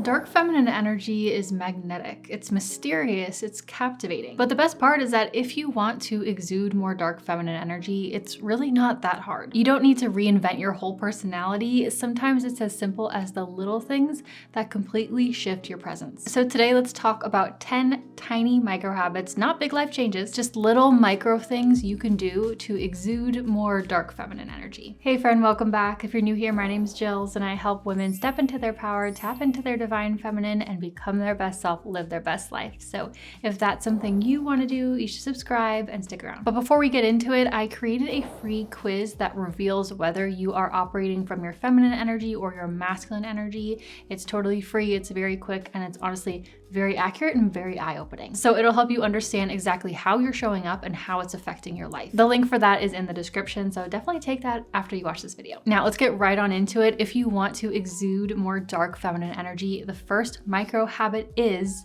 Dark feminine energy is magnetic, it's mysterious, it's captivating. But the best part is that if you want to exude more dark feminine energy, it's really not that hard. You don't need to reinvent your whole personality. Sometimes it's as simple as the little things that completely shift your presence. So today let's talk about 10 tiny micro habits, not big life changes, just little micro things you can do to exude more dark feminine energy. Hey friend, welcome back. If you're new here, my name's Jillz and I help women step into their power, tap into their divine feminine, and become their best self, live their best life. So if that's something you want to do, you should subscribe and stick around. But before we get into it, I created a free quiz that reveals whether you are operating from your feminine energy or your masculine energy. It's totally free, it's very quick, and it's honestly very accurate and very eye-opening. So it'll help you understand exactly how you're showing up and how it's affecting your life. The link for that is in the description, so definitely take that after you watch this video. Now let's get right on into it. If you want to exude more dark feminine energy, the first micro habit is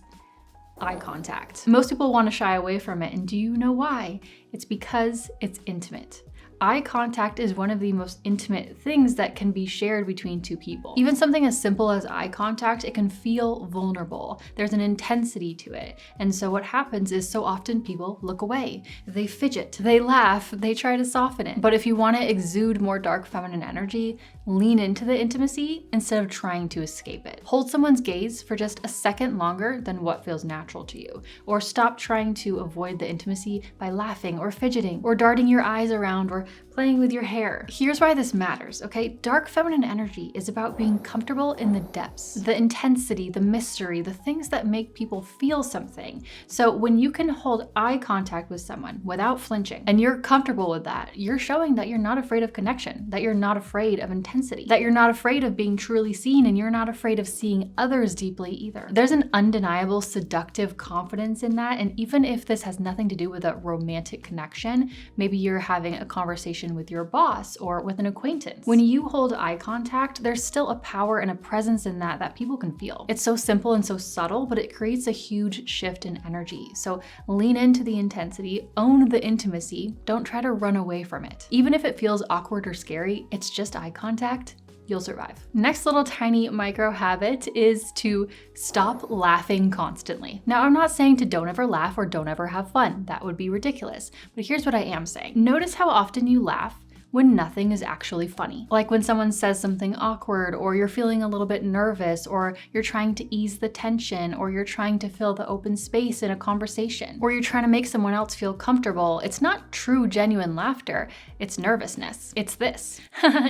eye contact. Most people want to shy away from it, and do you know why? It's because it's intimate. Eye contact is one of the most intimate things that can be shared between two people. Even something as simple as eye contact, it can feel vulnerable. There's an intensity to it. And so what happens is so often people look away. They fidget, they laugh, they try to soften it. But if you want to exude more dark feminine energy, lean into the intimacy instead of trying to escape it. Hold someone's gaze for just a second longer than what feels natural to you. Or stop trying to avoid the intimacy by laughing or fidgeting or darting your eyes around or playing with your hair. Here's why this matters, okay? Dark feminine energy is about being comfortable in the depths, the intensity, the mystery, the things that make people feel something. So when you can hold eye contact with someone without flinching, and you're comfortable with that, you're showing that you're not afraid of connection, that you're not afraid of intensity, that you're not afraid of being truly seen, and you're not afraid of seeing others deeply either. There's an undeniable seductive confidence in that, and even if this has nothing to do with a romantic connection, maybe you're having a conversation with your boss or with an acquaintance. When you hold eye contact, there's still a power and a presence in that that people can feel. It's so simple and so subtle, but it creates a huge shift in energy. So lean into the intensity, own the intimacy, don't try to run away from it. Even if it feels awkward or scary, it's just eye contact. You'll survive. Next little tiny micro habit is to stop laughing constantly. Now, I'm not saying to don't ever laugh or don't ever have fun. That would be ridiculous. But here's what I am saying. Notice how often you laugh when nothing is actually funny. Like when someone says something awkward, or you're feeling a little bit nervous, or you're trying to ease the tension, or you're trying to fill the open space in a conversation, or you're trying to make someone else feel comfortable. It's not true, genuine laughter. It's nervousness. It's this.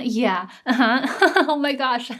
Yeah, oh my gosh.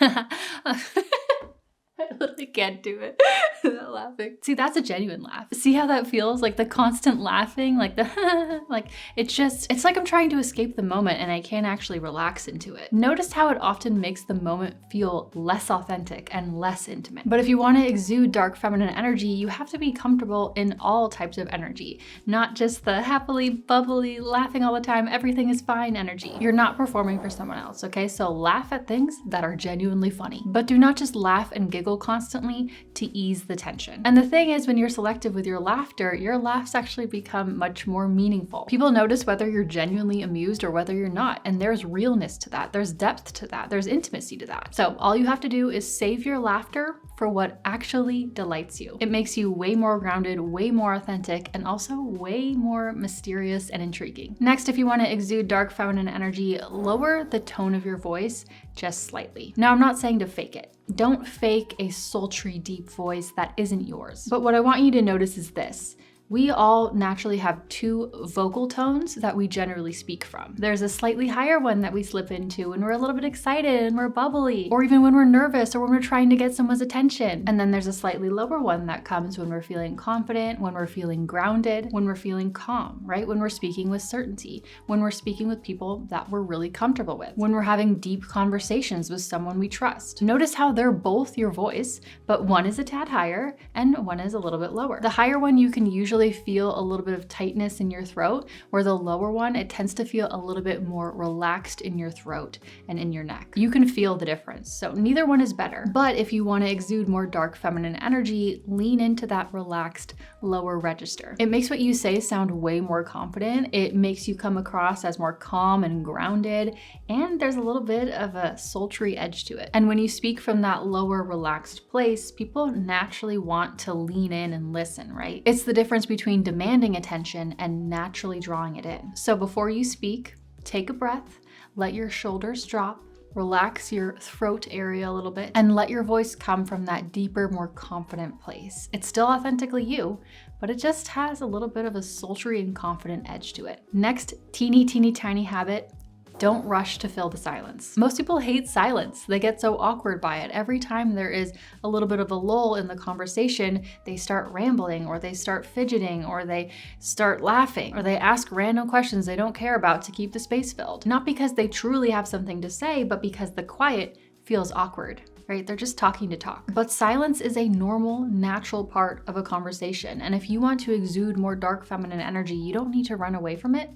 I literally can't do it without laughing. See, that's a genuine laugh. See how that feels? Like the constant laughing, like the like it's like I'm trying to escape the moment and I can't actually relax into it. Notice how it often makes the moment feel less authentic and less intimate. But if you want to exude dark feminine energy, you have to be comfortable in all types of energy, not just the happily, bubbly, laughing all the time, everything is fine energy. You're not performing for someone else, okay? So laugh at things that are genuinely funny, but do not just laugh and giggle constantly to ease the tension. And the thing is, when you're selective with your laughter, your laughs actually become much more meaningful. People notice whether you're genuinely amused or whether you're not, and there's realness to that, there's depth to that, there's intimacy to that. So all you have to do is save your laughter for what actually delights you. It makes you way more grounded, way more authentic, and also way more mysterious and intriguing. Next, if you want to exude dark feminine energy, lower the tone of your voice just slightly. Now, I'm not saying to fake it. Don't fake a sultry, deep voice that isn't yours. But what I want you to notice is this. We all naturally have two vocal tones that we generally speak from. There's a slightly higher one that we slip into when we're a little bit excited and we're bubbly, or even when we're nervous or when we're trying to get someone's attention. And then there's a slightly lower one that comes when we're feeling confident, when we're feeling grounded, when we're feeling calm, right? When we're speaking with certainty, when we're speaking with people that we're really comfortable with, when we're having deep conversations with someone we trust. Notice how they're both your voice, but one is a tad higher and one is a little bit lower. The higher one you can usually usually feel a little bit of tightness in your throat, where the lower one, it tends to feel a little bit more relaxed in your throat and in your neck. You can feel the difference. So neither one is better. But if you want to exude more dark feminine energy, lean into that relaxed lower register. It makes what you say sound way more confident. It makes you come across as more calm and grounded, and there's a little bit of a sultry edge to it. And when you speak from that lower relaxed place, people naturally want to lean in and listen, right? It's the difference between demanding attention and naturally drawing it in. So before you speak, take a breath, let your shoulders drop, relax your throat area a little bit, and let your voice come from that deeper, more confident place. It's still authentically you, but it just has a little bit of a sultry and confident edge to it. Next, teeny tiny habit. Don't rush to fill the silence. Most people hate silence. They get so awkward by it. Every time there is a little bit of a lull in the conversation, they start rambling, or they start fidgeting, or they start laughing, or they ask random questions they don't care about to keep the space filled. Not because they truly have something to say, but because the quiet feels awkward. Right? They're just talking to talk. But silence is a normal, natural part of a conversation. And if you want to exude more dark feminine energy, you don't need to run away from it.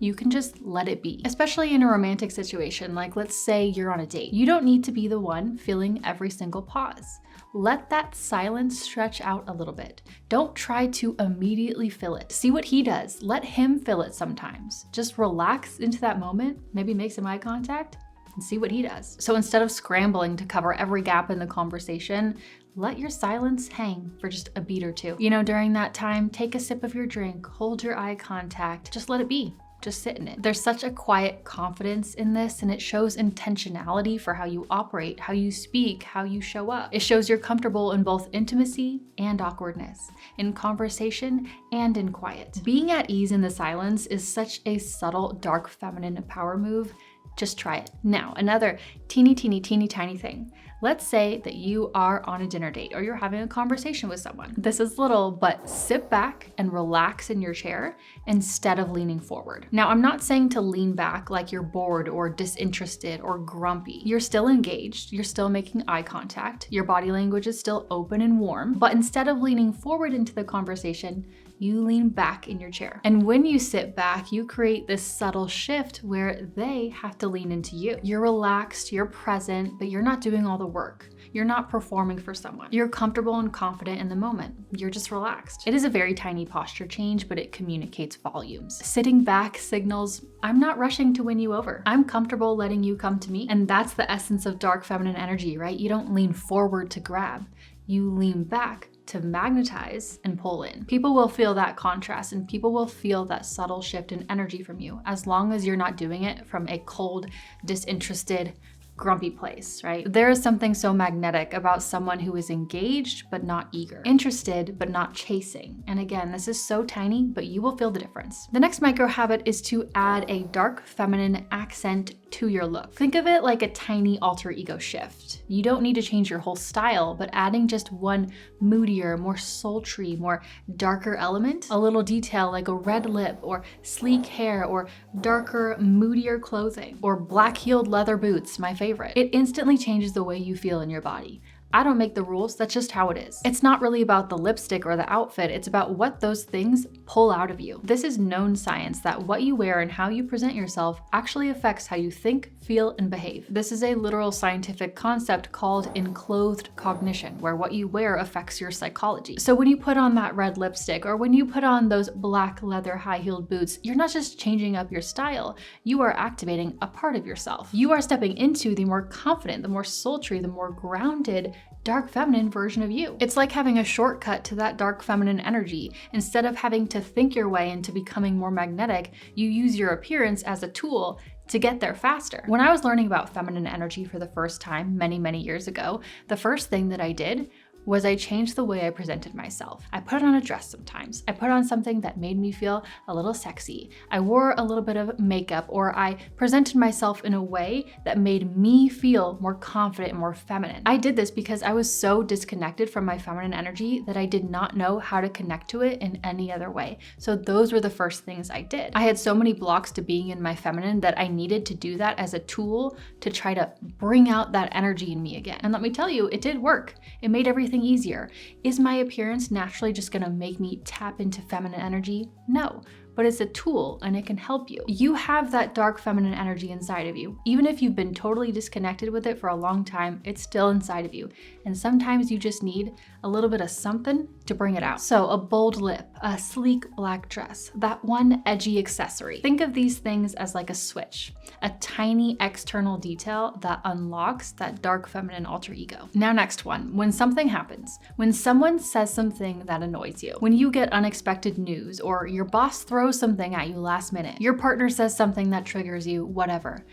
You can just let it be. Especially in a romantic situation, like let's say you're on a date. You don't need to be the one filling every single pause. Let that silence stretch out a little bit. Don't try to immediately fill it. See what he does. Let him fill it sometimes. Just relax into that moment, maybe make some eye contact, and see what he does. So instead of scrambling to cover every gap in the conversation, let your silence hang for just a beat or two. You know, during that time, take a sip of your drink, hold your eye contact, just let it be. Just sit in it. There's such a quiet confidence in this, and it shows intentionality for how you operate, how you speak, how you show up. It shows you're comfortable in both intimacy and awkwardness, in conversation and in quiet. Being at ease in the silence is such a subtle, dark feminine power move. Just try it. Now, another teeny tiny thing. Let's say that you are on a dinner date or you're having a conversation with someone. This is little, but sit back and relax in your chair instead of leaning forward. Now, I'm not saying to lean back like you're bored or disinterested or grumpy. You're still engaged. You're still making eye contact. Your body language is still open and warm. But instead of leaning forward into the conversation, you lean back in your chair. And when you sit back, you create this subtle shift where they have to lean into you. You're relaxed, you're present, but you're not doing all the work. You're not performing for someone. You're comfortable and confident in the moment. You're just relaxed. It is a very tiny posture change, but it communicates volumes. Sitting back signals, I'm not rushing to win you over. I'm comfortable letting you come to me. And that's the essence of dark feminine energy, right? You don't lean forward to grab. You lean back to magnetize and pull in. People will feel that contrast, and people will feel that subtle shift in energy from you, as long as you're not doing it from a cold, disinterested, grumpy place, right? There is something so magnetic about someone who is engaged but not eager, interested but not chasing. And again, this is so tiny, but you will feel the difference. The next micro habit is to add a dark feminine accent to your look. Think of it like a tiny alter ego shift. You don't need to change your whole style, but adding just one moodier, more sultry, more darker element, a little detail like a red lip or sleek hair or darker, moodier clothing or black-heeled leather boots, my favorite. It instantly changes the way you feel in your body. I don't make the rules, that's just how it is. It's not really about the lipstick or the outfit, it's about what those things pull out of you. This is known science that what you wear and how you present yourself actually affects how you think, feel, and behave. This is a literal scientific concept called enclothed cognition, where what you wear affects your psychology. So when you put on that red lipstick or when you put on those black leather high-heeled boots, you're not just changing up your style, you are activating a part of yourself. You are stepping into the more confident, the more sultry, the more grounded, dark feminine version of you. It's like having a shortcut to that dark feminine energy. Instead of having to think your way into becoming more magnetic, you use your appearance as a tool to get there faster. When I was learning about feminine energy for the first time many years ago, the first thing that I did was I changed the way I presented myself. I put on a dress sometimes. I put on something that made me feel a little sexy. I wore a little bit of makeup, or I presented myself in a way that made me feel more confident and more feminine. I did this because I was so disconnected from my feminine energy that I did not know how to connect to it in any other way. So those were the first things I did. I had so many blocks to being in my feminine that I needed to do that as a tool to try to bring out that energy in me again. And let me tell you, it did work. It made everything everything easier. Is my appearance naturally just gonna make me tap into feminine energy? No. But it's a tool and it can help you. You have that dark feminine energy inside of you. Even if you've been totally disconnected with it for a long time, it's still inside of you. And sometimes you just need a little bit of something to bring it out. So a bold lip, a sleek black dress, that one edgy accessory. Think of these things as like a switch, a tiny external detail that unlocks that dark feminine alter ego. Now next one, when something happens, when someone says something that annoys you, when you get unexpected news or your boss throws something at you last minute, your partner says something that triggers you, whatever.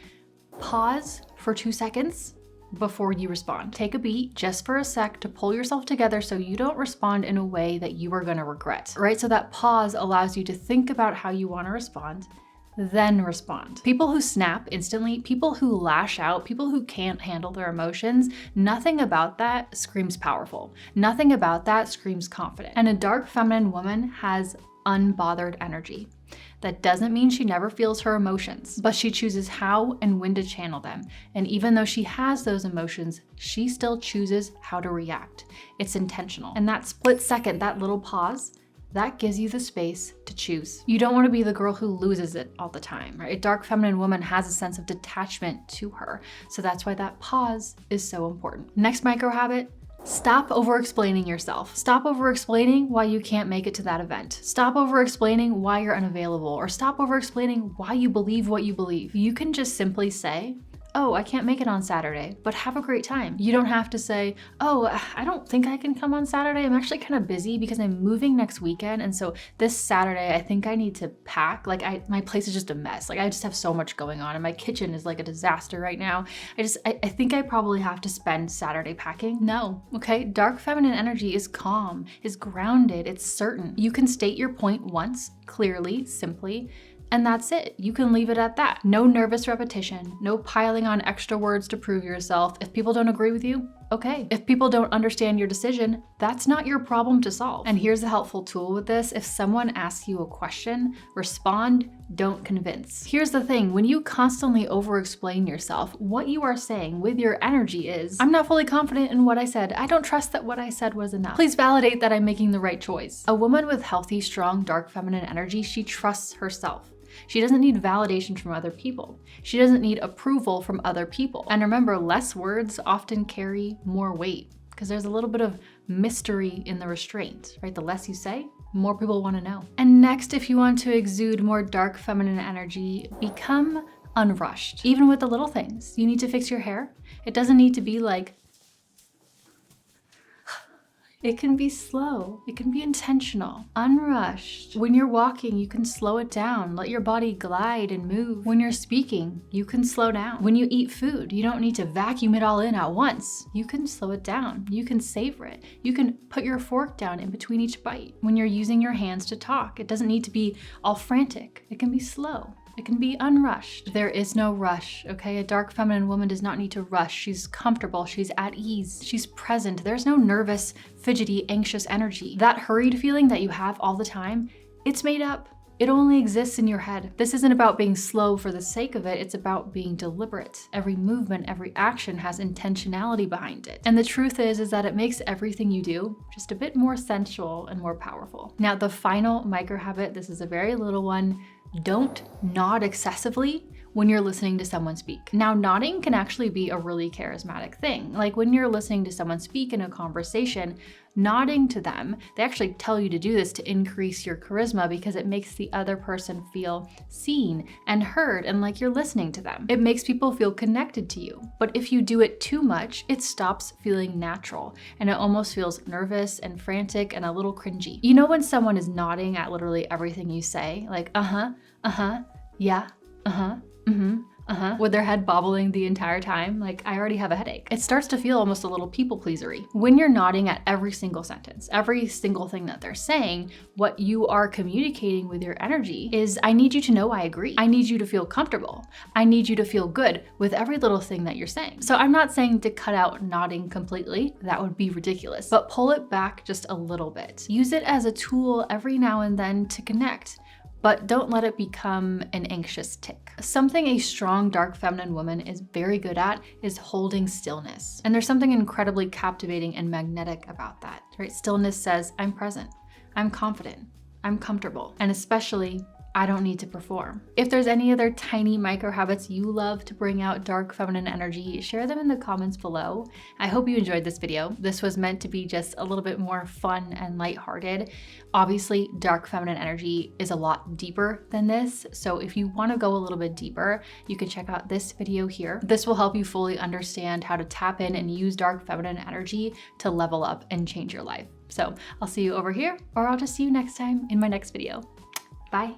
Pause for 2 seconds before you respond. Take a beat just for a sec to pull yourself together so you don't respond in a way that you are gonna regret, right? So that pause allows you to think about how you wanna respond, then respond. People who snap instantly, people who lash out, people who can't handle their emotions, nothing about that screams powerful. Nothing about that screams confident. And a dark feminine woman has unbothered energy. That doesn't mean she never feels her emotions, but she chooses how and when to channel them. And even though she has those emotions, she still chooses how to react. It's intentional. And that split second, that little pause, that gives you the space to choose. You don't want to be the girl who loses it all the time, right? A dark feminine woman has a sense of detachment to her. So that's why that pause is so important. Next micro habit, stop over-explaining yourself. Stop over-explaining why you can't make it to that event. Stop over-explaining why you're unavailable, or stop over-explaining why you believe what you believe. You can just simply say, oh, I can't make it on Saturday, but have a great time. You don't have to say, oh, I don't think I can come on Saturday. I'm actually kind of busy because I'm moving next weekend. And so this Saturday, I think I need to pack. Like my place is just a mess. Like I just have so much going on and my kitchen is like a disaster right now. I think I probably have to spend Saturday packing. No, okay? Dark feminine energy is calm, is grounded, it's certain. You can state your point once, clearly, simply, and that's it. You can leave it at that. No nervous repetition, no piling on extra words to prove yourself. If people don't agree with you, okay. If people don't understand your decision, that's not your problem to solve. And here's a helpful tool with this. If someone asks you a question, respond, don't convince. Here's the thing, when you constantly over-explain yourself, what you are saying with your energy is, I'm not fully confident in what I said. I don't trust that what I said was enough. Please validate that I'm making the right choice. A woman with healthy, strong, dark feminine energy, she trusts herself. She doesn't need validation from other people. She doesn't need approval from other people. And remember, less words often carry more weight because there's a little bit of mystery in the restraint, right? The less you say, more people want to know. And next, if you want to exude more dark feminine energy, become unrushed. Even with the little things. You need to fix your hair. It doesn't need to be like, it can be slow, it can be intentional, unrushed. When you're walking, you can slow it down, let your body glide and move. When you're speaking, you can slow down. When you eat food, you don't need to vacuum it all in at once. You can slow it down, you can savor it. You can put your fork down in between each bite. When you're using your hands to talk, it doesn't need to be all frantic. It can be slow. It can be unrushed. There is no rush, okay? A dark feminine woman does not need to rush. She's comfortable, she's at ease, she's present. There's no nervous, fidgety, anxious energy. That hurried feeling that you have all the time, it's made up. It only exists in your head. This isn't about being slow for the sake of it, it's about being deliberate. Every movement, every action has intentionality behind it. And the truth is that it makes everything you do just a bit more sensual and more powerful. Now, the final micro habit, this is a very little one. Don't nod excessively when you're listening to someone speak. Now, nodding can actually be a really charismatic thing. Like when you're listening to someone speak in a conversation, nodding to them, they actually tell you to do this to increase your charisma because it makes the other person feel seen and heard and like you're listening to them. It makes people feel connected to you. But if you do it too much, it stops feeling natural and it almost feels nervous and frantic and a little cringy. You know when someone is nodding at literally everything you say, like yeah, with their head bobbling the entire time, like I already have a headache. It starts to feel almost a little people pleasery. When you're nodding at every single sentence, every single thing that they're saying, what you are communicating with your energy is, I need you to know I agree. I need you to feel comfortable. I need you to feel good with every little thing that you're saying. So I'm not saying to cut out nodding completely, that would be ridiculous, but pull it back just a little bit. Use it as a tool every now and then to connect. but don't let it become an anxious tic. Something a strong dark feminine woman is very good at is holding stillness. And there's something incredibly captivating and magnetic about that, right? Stillness says, I'm present, I'm confident, I'm comfortable, and especially, I don't need to perform. If there's any other tiny micro habits you love to bring out dark feminine energy, share them in the comments below. I hope you enjoyed this video. This was meant to be just a little bit more fun and lighthearted. Obviously, dark feminine energy is a lot deeper than this. So if you want to go a little bit deeper, you can check out this video here. This will help you fully understand how to tap in and use dark feminine energy to level up and change your life. So I'll see you over here, or I'll just see you next time in my next video. Bye.